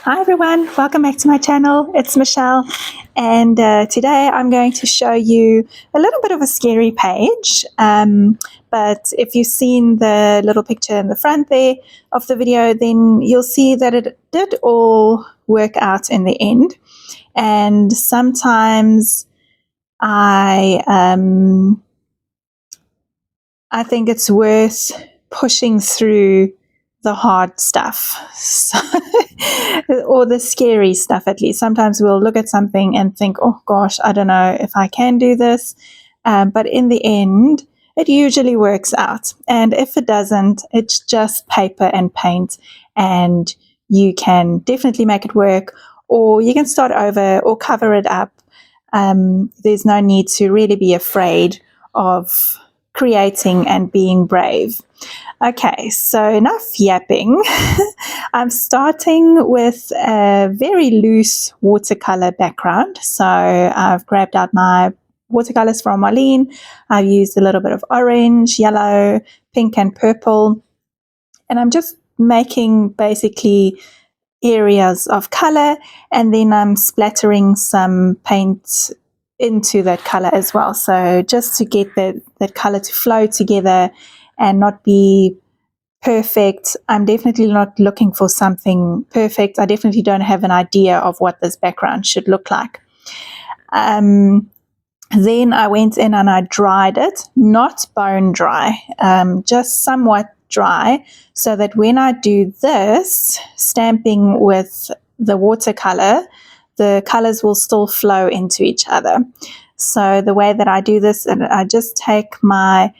Hi everyone, welcome back to my channel. It's Michelle, and today I'm going to show you a little bit of a scary page. But if you've seen the little picture in the front there of the video, then you'll see that it did all work out in the end. And sometimes I think it's worth pushing through the hard stuff, or the scary stuff at least. Sometimes we'll look at something and think, oh gosh, I don't know if I can do this. But in the end, it usually works out. And if it doesn't, it's just paper and paint, and you can definitely make it work, or you can start over or cover it up. There's no need to really be afraid of creating and being brave. Okay, so enough yapping. I'm starting with a very loose watercolor background. So I've grabbed out my watercolors from Marlene. I've used a little bit of orange, yellow, pink, and purple. And I'm just making basically areas of color, and then I'm splattering some paint into that color as well. So just to get that color to flow together and not be perfect. I'm definitely not looking for something perfect. I definitely don't have an idea of what this background should look like. Then I went in and I dried it, not bone dry, just somewhat dry, so that when I do this stamping with the watercolor, the colors will still flow into each other. So the way that I do this, I just take my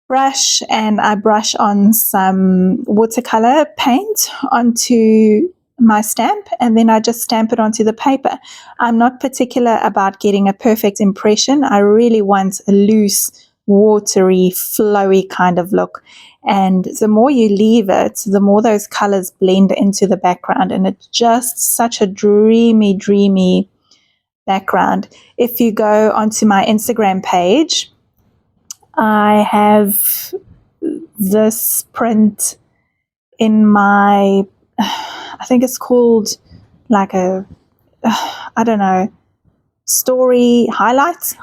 brush and I brush on some watercolor paint onto my stamp, and then I just stamp it onto the paper. I'm not particular about getting a perfect impression. I really want a loose, watery, flowy kind of look. And the more you leave it, the more those colors blend into the background, and it's just such a dreamy, dreamy background. If you go onto my Instagram page, I have this print in my, I think it's called like a, I don't know, story highlights,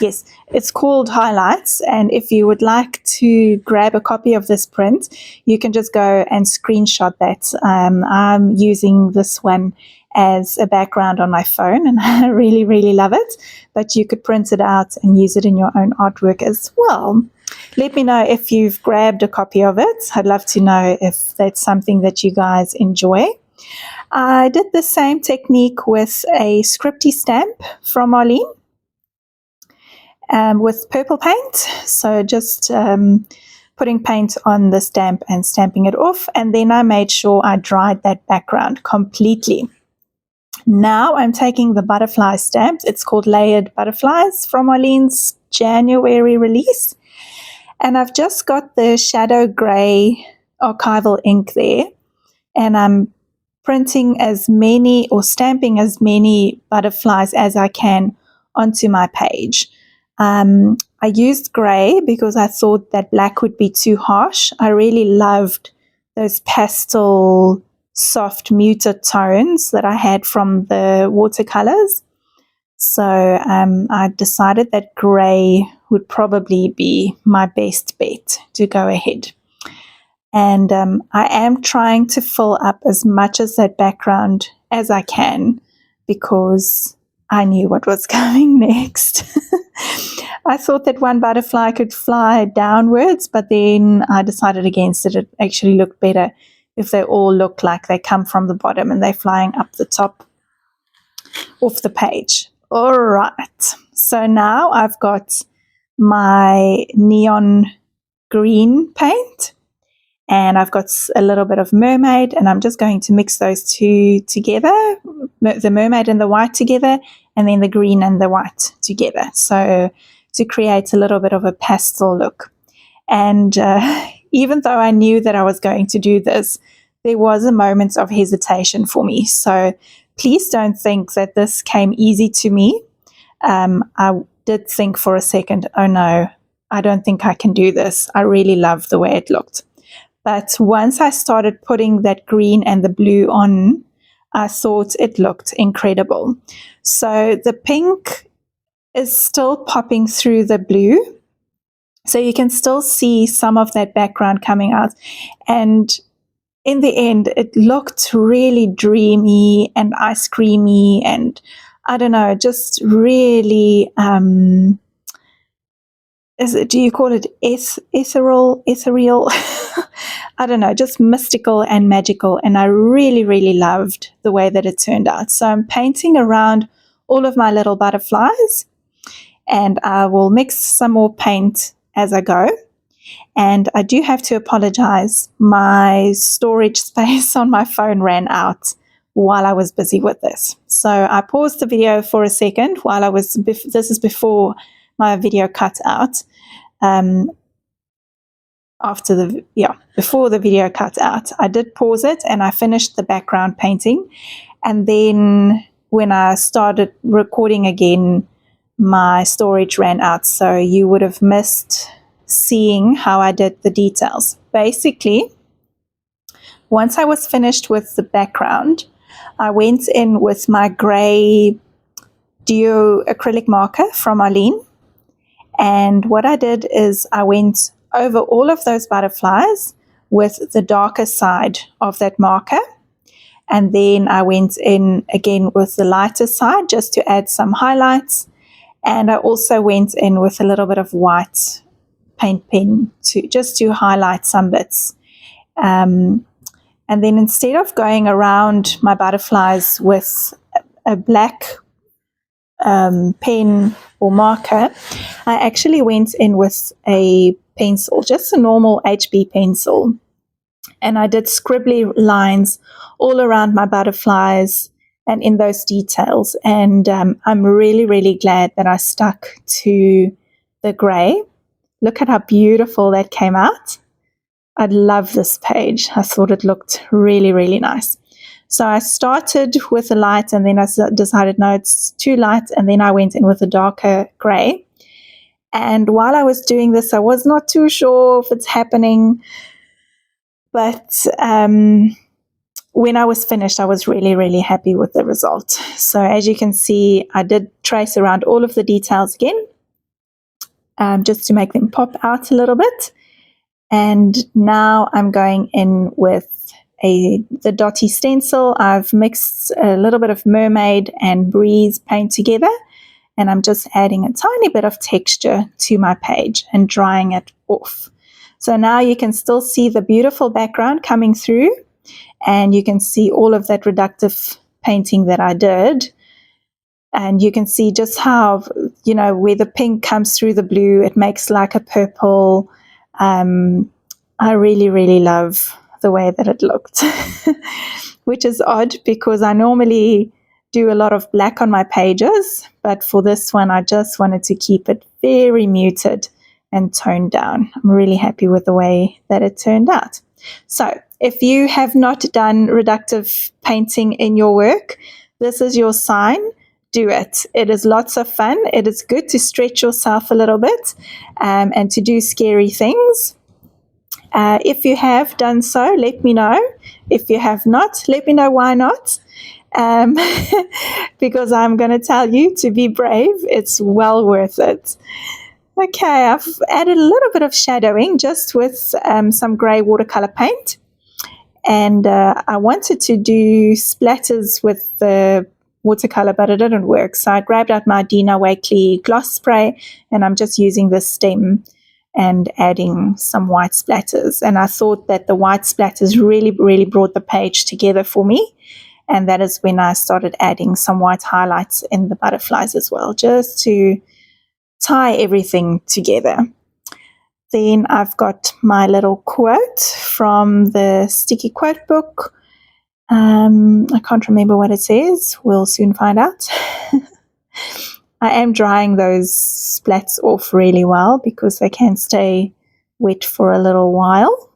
yes, it's called highlights. And if you would like to grab a copy of this print, you can just go and screenshot that. I'm using this one as a background on my phone, and I really, really love it. But you could print it out and use it in your own artwork as well. Let me know if you've grabbed a copy of it. I'd love to know if that's something that you guys enjoy. I did the same technique with a scripty stamp from Marlene with purple paint. So just putting paint on the stamp and stamping it off. And then I made sure I dried that background completely. Now I'm taking the butterfly stamps. It's called Layered Butterflies from Marlene's January release. And I've just got the shadow gray archival ink there. And I'm printing as many or stamping as many butterflies as I can onto my page. I used gray because I thought that black would be too harsh. I really loved those pastel, soft, muted tones that I had from the watercolors. So I decided that gray would probably be my best bet to go ahead. And I am trying to fill up as much as that background as I can, because I knew what was coming next. I thought that one butterfly could fly downwards, but then I decided against it. It actually looked better if they all look like they come from the bottom and they're flying up the top of the page. All right. So now I've got my neon green paint, and I've got a little bit of mermaid, and I'm just going to mix those two together, the mermaid and the white together, and then the green and the white together. So to create a little bit of a pastel look. And even though I knew that I was going to do this, there was a moment of hesitation for me. So please don't think that this came easy to me. I did think for a second, oh no, I don't think I can do this. I really love the way it looked. But once I started putting that green and the blue on, I thought it looked incredible. So the pink is still popping through the blue. So you can still see some of that background coming out. And in the end, it looked really dreamy and ice creamy, and I don't know, just really, do you call it ethereal? I don't know, just mystical and magical. And I really, really loved the way that it turned out. So I'm painting around all of my little butterflies, and I will mix some more paint as I go. And I do have to apologize. My storage space on my phone ran out while I was busy with this. So I paused the video for a second while I was, this is before my video cut out. Before the video cut out, I did pause it and I finished the background painting. And then when I started recording again, my storage ran out. So you would have missed seeing how I did the details. Basically, once I was finished with the background, I went in with my gray Duo acrylic marker from Arlene. And what I did is I went over all of those butterflies with the darker side of that marker. And then I went in again with the lighter side just to add some highlights. And I also went in with a little bit of white paint pen to highlight some bits. And then instead of going around my butterflies with a black pen or marker, I actually went in with a pencil, just a normal HB pencil. And I did scribbly lines all around my butterflies and in those details. And I'm really, really glad that I stuck to the gray. Look at how beautiful that came out. I love this page. I thought it looked really, really nice. So I started with the light, and then I decided, no, it's too light. And then I went in with a darker gray. And while I was doing this, I was not too sure if it's happening. But when I was finished, I was really, really happy with the result. So as you can see, I did trace around all of the details again, just to make them pop out a little bit. And now I'm going in with the dotty stencil. I've mixed a little bit of mermaid and breeze paint together, and I'm just adding a tiny bit of texture to my page and drying it off. So now you can still see the beautiful background coming through, and you can see all of that reductive painting that I did. And you can see just how, where the pink comes through the blue, it makes like a purple. I really, really love the way that it looked, which is odd because I normally do a lot of black on my pages, but for this one, I just wanted to keep it very muted and toned down. I'm really happy with the way that it turned out. So if you have not done reductive painting in your work, this is your sign. Do it. It is lots of fun. It is good to stretch yourself a little bit and to do scary things. If you have done so, let me know. If you have not, let me know why not. Because I'm going to tell you to be brave. It's well worth it. Okay, I've added a little bit of shadowing just with some grey watercolor paint. And I wanted to do splatters with the watercolor, but it didn't work. So I grabbed out my Dina Wakley gloss spray, and I'm just using the stem and adding some white splatters. And I thought that the white splatters really, really brought the page together for me. And that is when I started adding some white highlights in the butterflies as well, just to tie everything together. Then I've got my little quote from the sticky quote book. I can't remember what it says. We'll soon find out. I am drying those splats off really well because they can stay wet for a little while.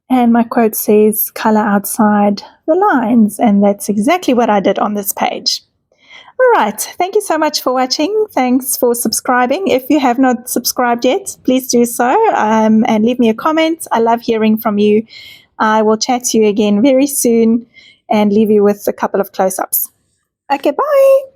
And my quote says, "Color outside the lines," and that's exactly what I did on this page. All right. Thank you so much for watching. Thanks for subscribing. If you have not subscribed yet, please do so, and leave me a comment. I love hearing from you. I will chat to you again very soon and leave you with a couple of close-ups. Okay, bye.